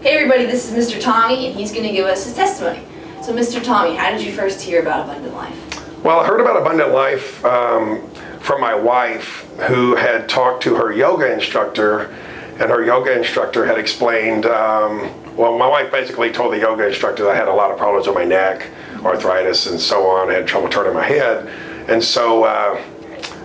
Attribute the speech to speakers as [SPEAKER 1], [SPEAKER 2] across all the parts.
[SPEAKER 1] Hey everybody, this is Mr. Tommy, and he's going to give us his testimony. So Mr. Tommy, how did you first hear about Abundant Life?
[SPEAKER 2] Well, I heard about Abundant Life from my wife, who had talked to her yoga instructor, and her yoga instructor had explained, well, my wife basically told the yoga instructor that I had a lot of problems with my neck, arthritis and so on, I had trouble turning my head. And so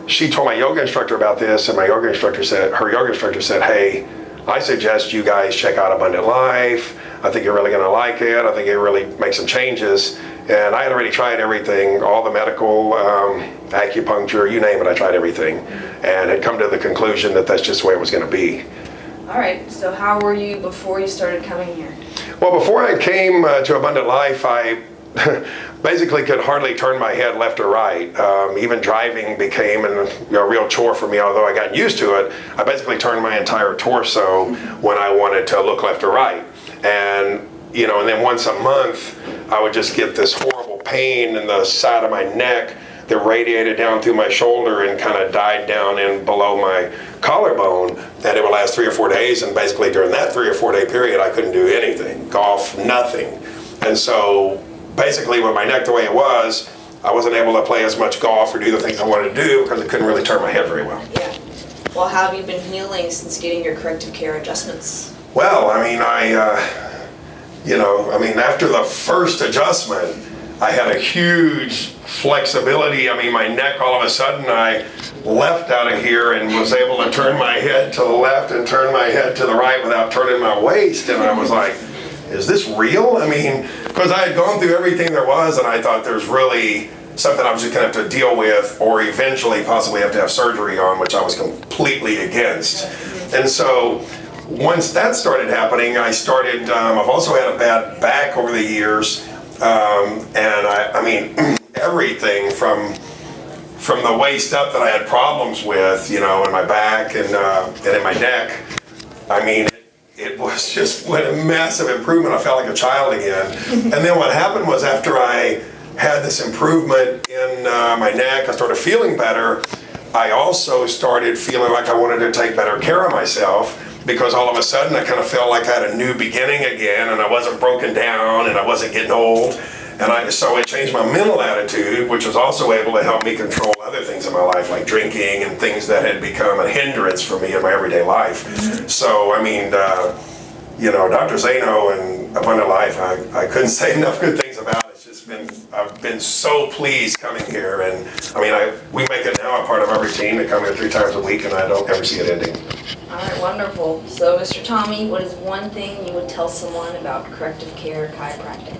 [SPEAKER 2] she told my yoga instructor about this, and her yoga instructor said, hey, I suggest you guys check out Abundant Life. I think you're really going to like it. I think it really makes some changes. And I had already tried everything, all the medical, acupuncture, you name it, I tried everything. And had come to the conclusion that that's just the way it was going to be.
[SPEAKER 1] All right, so how were you before you started coming here?
[SPEAKER 2] Well, before I came to Abundant Life, I basically could hardly turn my head left or right. Even driving became a real chore for me, although I got used to it. I basically turned my entire torso when I wanted to look left or right. And and then once a month, I would just get this horrible pain in the side of my neck that radiated down through my shoulder and kind of died down in below my collarbone. And it would last 3 or 4 days. And basically during that 3 or 4 day period, I couldn't do anything, golf, nothing. And so basically with my neck the way it was, I wasn't able to play as much golf or do the things I wanted to do because I couldn't really turn my head very well.
[SPEAKER 1] Yeah. Well, how have you been healing since getting your corrective care adjustments?
[SPEAKER 2] Well, I mean, after the first adjustment, I had a huge flexibility. I mean, my neck, all of a sudden, I left out of here and was able to turn my head to the left and turn my head to the right without turning my waist. And I was like, is this real? I mean, because I had gone through everything there was, and I thought there's really something I was just going to have to deal with or eventually possibly have to have surgery on, which I was completely against. And so once that started happening, I started, I've also had a bad back over the years. And I mean, everything from the waist up that I had problems with, in my back and in my neck. I mean, it was just a massive improvement. I felt like a child again. And then what happened was after I had this improvement in my neck, I started feeling better. I also started feeling like I wanted to take better care of myself, because all of a sudden I kind of felt like I had a new beginning again, and I wasn't broken down and I wasn't getting old. And so it changed my mental attitude, which was also able to help me control other things in my life, like drinking and things that had become a hindrance for me in my everyday life. So, I mean, Dr. Zaino and Abundant Life, I couldn't say enough good things about it. It's just I've been so pleased coming here. And I mean, we make it now a part of our routine to come here 3 times a week, and I don't ever see it ending.
[SPEAKER 1] All right, wonderful. So, Mr. Tommy, what is one thing you would tell someone about corrective care chiropractic?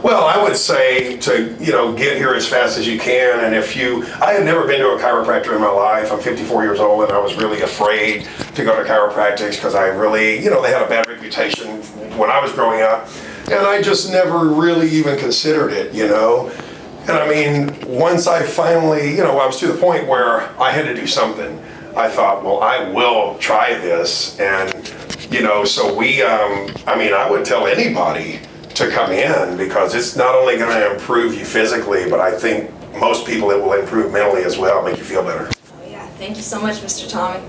[SPEAKER 2] Well, I would say to, get here as fast as you can. And I had never been to a chiropractor in my life. I'm 54 years old, and I was really afraid to go to chiropractics because I really, they had a bad reputation when I was growing up. And I just never really even considered it, And I mean, once I finally, I was to the point where I had to do something. I thought, well, I will try this. And, so I would tell anybody to come in, because it's not only going to improve you physically, but I think most people it will improve mentally as well, make you feel better.
[SPEAKER 1] Oh yeah, thank you so much, Mr. Tommy.